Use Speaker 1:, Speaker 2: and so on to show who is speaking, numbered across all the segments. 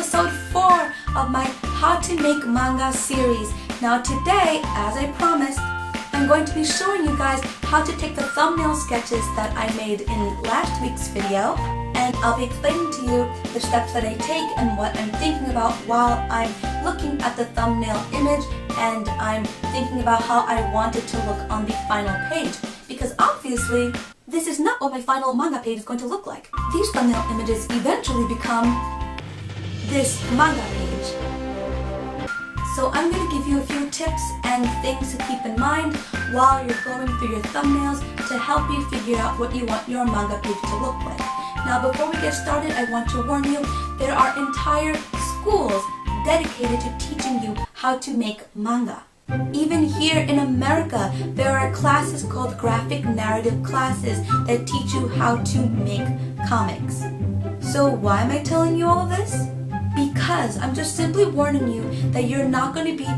Speaker 1: episode 4 of my How to Make Manga series. Now today, as I promised, I'm going to be showing you guys how to take the thumbnail sketches that I made in last week's video, and I'll be explaining to you the steps that I take and what I'm thinking about while I'm looking at the thumbnail image and I'm thinking about how I want it to look on the final page. Because obviously, this is not what my final manga page is going to look like. These thumbnail images eventually become this manga page. So I'm going to give you a few tips and things to keep in mind while you're going through your thumbnails to help you figure out what you want your manga page to look like. Now before we get started, I want to warn you, there are entire schools dedicated to teaching you how to make manga. Even here in America, there are classes called graphic narrative classes that teach you how to make comics. So why am I telling you all of this? Because I'm just simply warning you that you're not going to be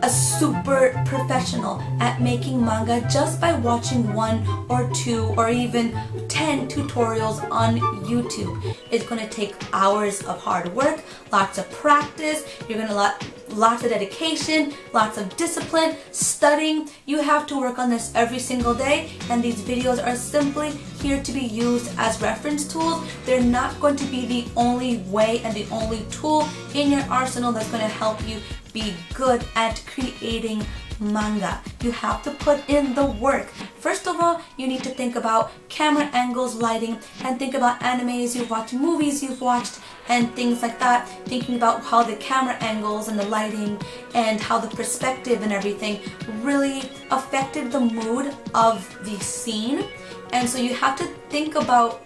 Speaker 1: a super professional at making manga just by watching 1 or 2 or even 10 tutorials on YouTube. It's going to take hours of hard work, lots of practice, you're going to lots of dedication, lots of discipline, studying. You have to work on this every single day, and these videos are simply here to be used as reference tools. They're not going to be the only way and the only tool in your arsenal that's going to help you be good at creating manga. You have to put in the work. First of all, you need to think about camera angles, lighting, and think about animes you've watched, movies you've watched, and things like that. Thinking about how the camera angles and the lighting and how the perspective and everything really affected the mood of the scene. And so you have to think about,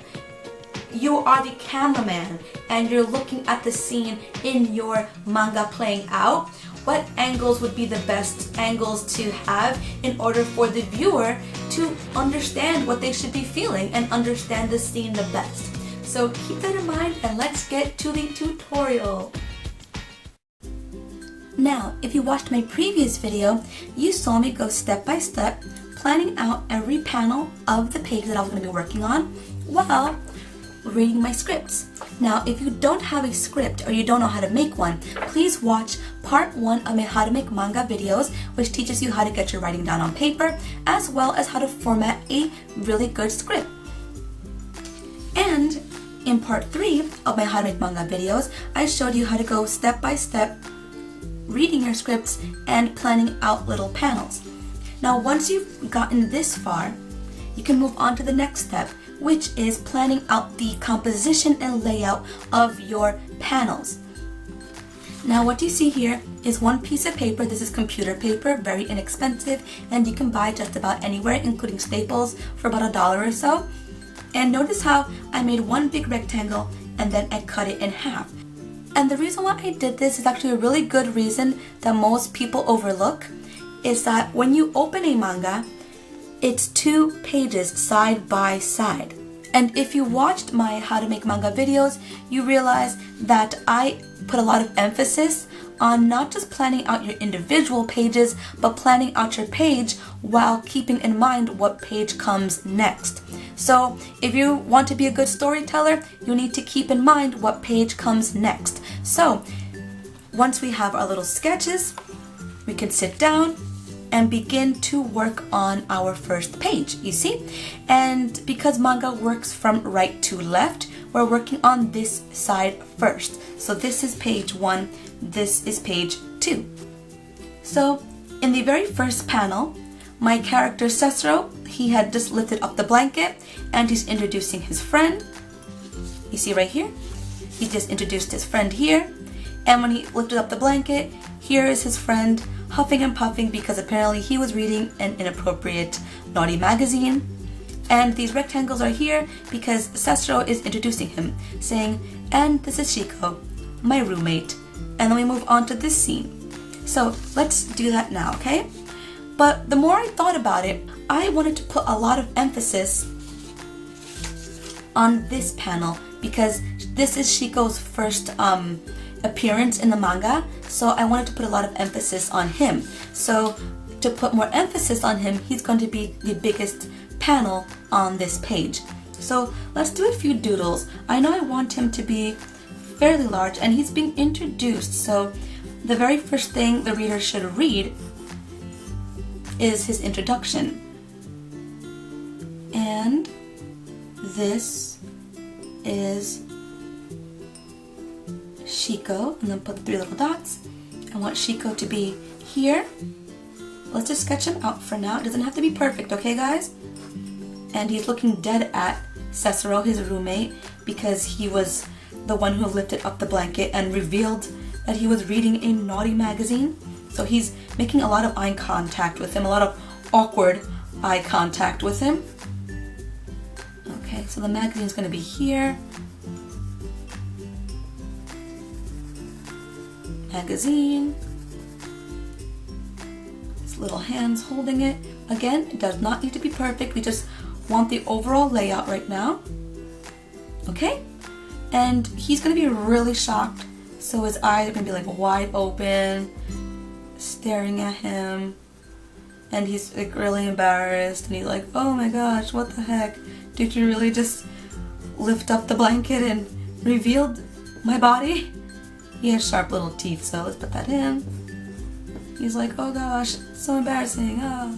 Speaker 1: you are the cameraman and you're looking at the scene in your manga playing out. What angles would be the best angles to have in order for the viewer to understand what they should be feeling and understand the scene the best? So keep that in mind and let's get to the tutorial. Now, if you watched my previous video, you saw me go step by step, planning out every panel of the page that I was going to be working on while reading my scripts. Now, if you don't have a script or you don't know how to make one, please watch part 1 of my How to Make Manga videos, which teaches you how to get your writing down on paper, as well as how to format a really good script. And in part 3 of my How to Make Manga videos, I showed you how to go step by step, reading your scripts and planning out little panels. Now, once you've gotten this far, you can move on to the next step, which is planning out the composition and layout of your panels. Now what you see here is one piece of paper. This is computer paper, very inexpensive, and you can buy just about anywhere, including Staples, for about $1 or so. And notice how I made one big rectangle and then I cut it in half. And the reason why I did this is actually a really good reason that most people overlook, is that when you open a manga, it's 2 pages side by side. And if you watched my How to Make Manga videos, you realize that I put a lot of emphasis on not just planning out your individual pages, but planning out your page while keeping in mind what page comes next. So if you want to be a good storyteller, you need to keep in mind what page comes next. So once we have our little sketches, we can sit down and begin to work on our first page, you see? And because manga works from right to left, we're working on this side first. So this is page 1, this is page 2. So in the very first panel, my character Sesro, he had just lifted up the blanket and he's introducing his friend. You see right here? He just introduced his friend here. And when he lifted up the blanket, here is his friend huffing and puffing because apparently he was reading an inappropriate naughty magazine. And these rectangles are here because Sesro is introducing him, saying, and this is Shiko, my roommate. And then we move on to this scene. So let's do that now, okay? But the more I thought about it, I wanted to put a lot of emphasis on this panel because this is Shiko's first appearance in the manga, so I wanted to put a lot of emphasis on him. So to put more emphasis on him, he's going to be the biggest panel on this page. So let's do a few doodles. I know I want him to be fairly large, and he's being introduced. So the very first thing the reader should read is his introduction. And this is Shiko, and then put 3 little dots. I want Shiko to be here. Let's just sketch him out for now. It doesn't have to be perfect, okay guys? And he's looking dead at Cesaro, his roommate, because he was the one who lifted up the blanket and revealed that he was reading a naughty magazine. So he's making a lot of eye contact with him, a lot of awkward eye contact with him. Okay, so the magazine's going to be here. Magazine. His little hands holding it. Again, it does not need to be perfect. We just want the overall layout right now. Okay? And he's going to be really shocked. So his eyes are going to be like wide open, staring at him. And he's like really embarrassed. And he's like, oh my gosh, what the heck? Did you really just lift up the blanket and revealed my body? He has sharp little teeth, so let's put that in. He's like, oh gosh, so embarrassing. Ah.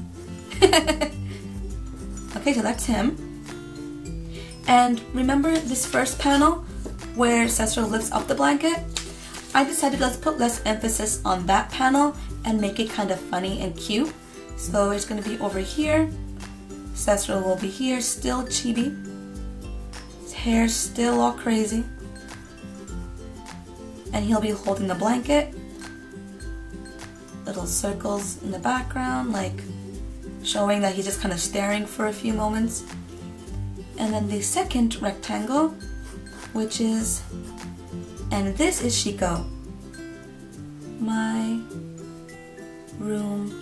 Speaker 1: Okay, so that's him. And remember this first panel where Cesaro lifts up the blanket? I decided let's put less emphasis on that panel and make it kind of funny and cute. So it's going to be over here. Cesaro will be here, still chibi. His hair's still all crazy. And he'll be holding the blanket. Little circles in the background, like showing that he's just kind of staring for a few moments. And then the second rectangle, which is, and this is Shiko, my roommate.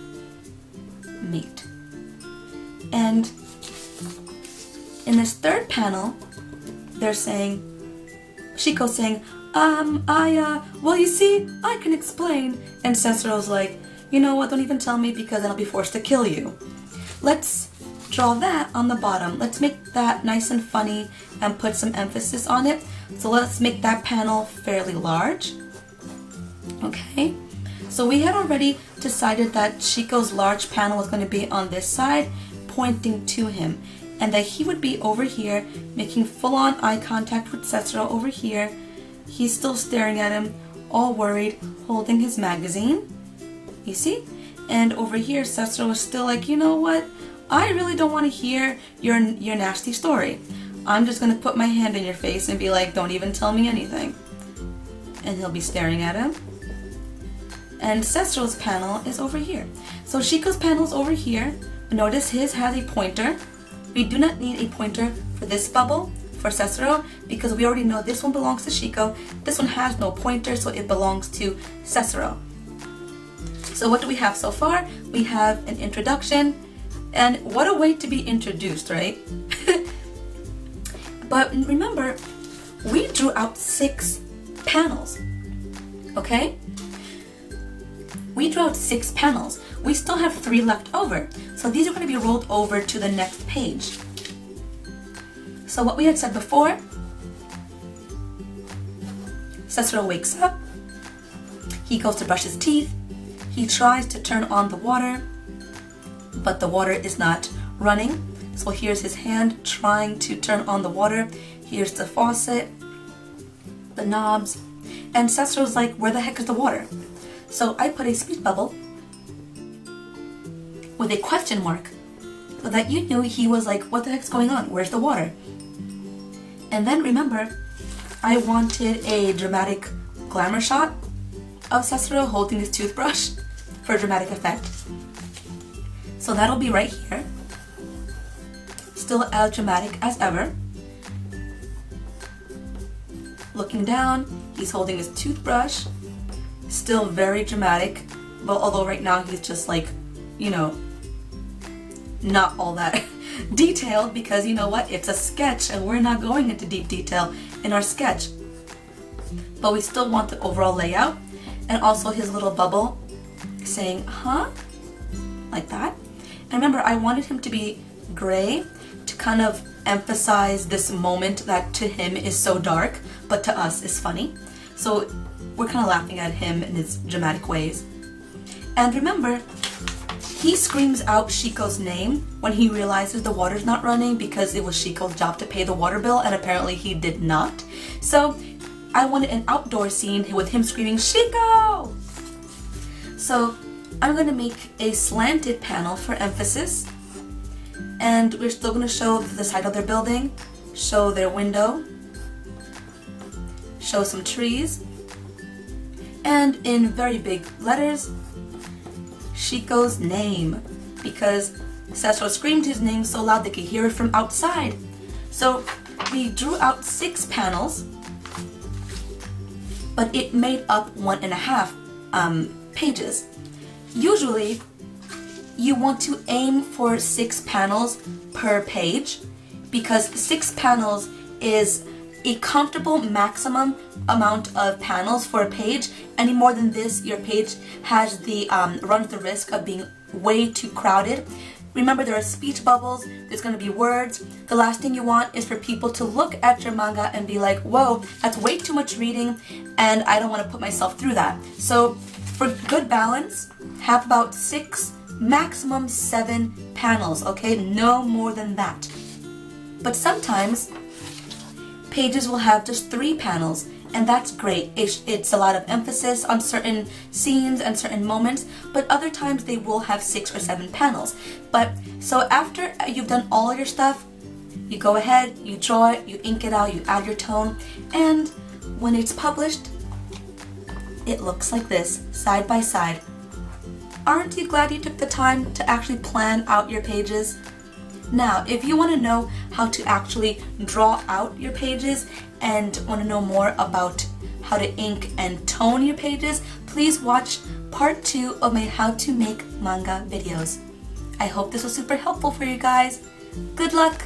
Speaker 1: And in this third panel, they're saying, Shiko's saying, well, you see, I can explain. And Cesaro's like, you know what, don't even tell me because then I'll be forced to kill you. Let's draw that on the bottom. Let's make that nice and funny and put some emphasis on it. So let's make that panel fairly large. Okay, so we had already decided that Shiko's large panel was going to be on this side, pointing to him, and that he would be over here, making full-on eye contact with Cesaro over here. He's still staring at him, all worried, holding his magazine. You see? And over here, Cesaro was still like, you know what? I really don't want to hear your nasty story. I'm just going to put my hand in your face and be like, don't even tell me anything. And he'll be staring at him. And Cesaro's panel is over here. So Shiko's panel is over here. Notice his has a pointer. We do not need a pointer for this bubble for Cesaro because we already know this one belongs to Shiko. This one has no pointer, so it belongs to Cesaro. So what do we have so far? We have an introduction, and what a way to be introduced, right? But remember, we drew out 6 panels, okay? We drew out 6 panels. We still have 3 left over. So these are going to be rolled over to the next page. So what we had said before, Cesaro wakes up. He goes to brush his teeth. He tries to turn on the water, but the water is not running. So here's his hand trying to turn on the water. Here's the faucet, the knobs, and Cesaro's like, where the heck is the water? So I put a speech bubble with a question mark so that you knew he was like, what the heck's going on? Where's the water? And then remember, I wanted a dramatic glamour shot of Cesaro holding his toothbrush for dramatic effect. So that'll be right here. Still as dramatic as ever. Looking down, he's holding his toothbrush. Still very dramatic, but although right now he's just like, you know, not all that detailed because you know what, it's a sketch and we're not going into deep detail in our sketch. But we still want the overall layout and also his little bubble saying, huh? Like that. And remember, I wanted him to be gray to kind of emphasize this moment that to him is so dark, but to us is funny. So we're kind of laughing at him in his dramatic ways. And remember, he screams out Shiko's name when he realizes the water's not running because it was Shiko's job to pay the water bill and apparently he did not. So I wanted an outdoor scene with him screaming, Shiko! So I'm going to make a slanted panel for emphasis. And we're still going to show the side of their building, show their window, show some trees, and in very big letters, Shiko's name, because Sessho screamed his name so loud they could hear it from outside. So we drew out 6 panels, but it made up 1.5 pages. Usually, you want to aim for 6 panels per page because 6 panels is a comfortable maximum amount of panels for a page. Any more than this, your page has the runs the risk of being way too crowded. Remember, there are speech bubbles, there's going to be words. The last thing you want is for people to look at your manga and be like, whoa, that's way too much reading and I don't want to put myself through that. So for good balance, have about 6, maximum 7 panels, okay? No more than that. But sometimes pages will have just 3 panels, and that's great. It's a lot of emphasis on certain scenes and certain moments, but other times they will have 6 or 7 panels. But so after you've done all your stuff, you go ahead, you draw it, you ink it out, you add your tone, and when it's published, it looks like this, side by side. Aren't you glad you took the time to actually plan out your pages? Now, if you want to know how to actually draw out your pages and want to know more about how to ink and tone your pages, please watch part 2 of my how to make manga videos. I hope this was super helpful for you guys. Good luck!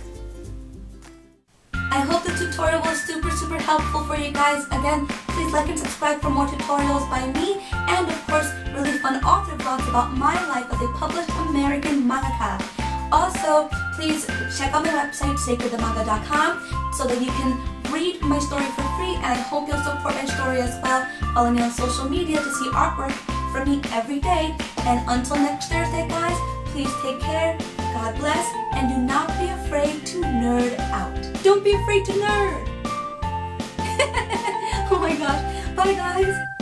Speaker 1: I hope the tutorial was super helpful for you guys. Again, please like and subscribe for more tutorials by me and of course really fun author vlogs about my life as a published American mangaka. Also, please check out my website, sacredthemanga.com, so that you can read my story for free, and I hope you'll support my story as well. Follow me on social media to see artwork from me every day. And until next Thursday, guys, please take care, God bless, and do not be afraid to nerd out. Don't be afraid to nerd! Oh my gosh. Bye, guys.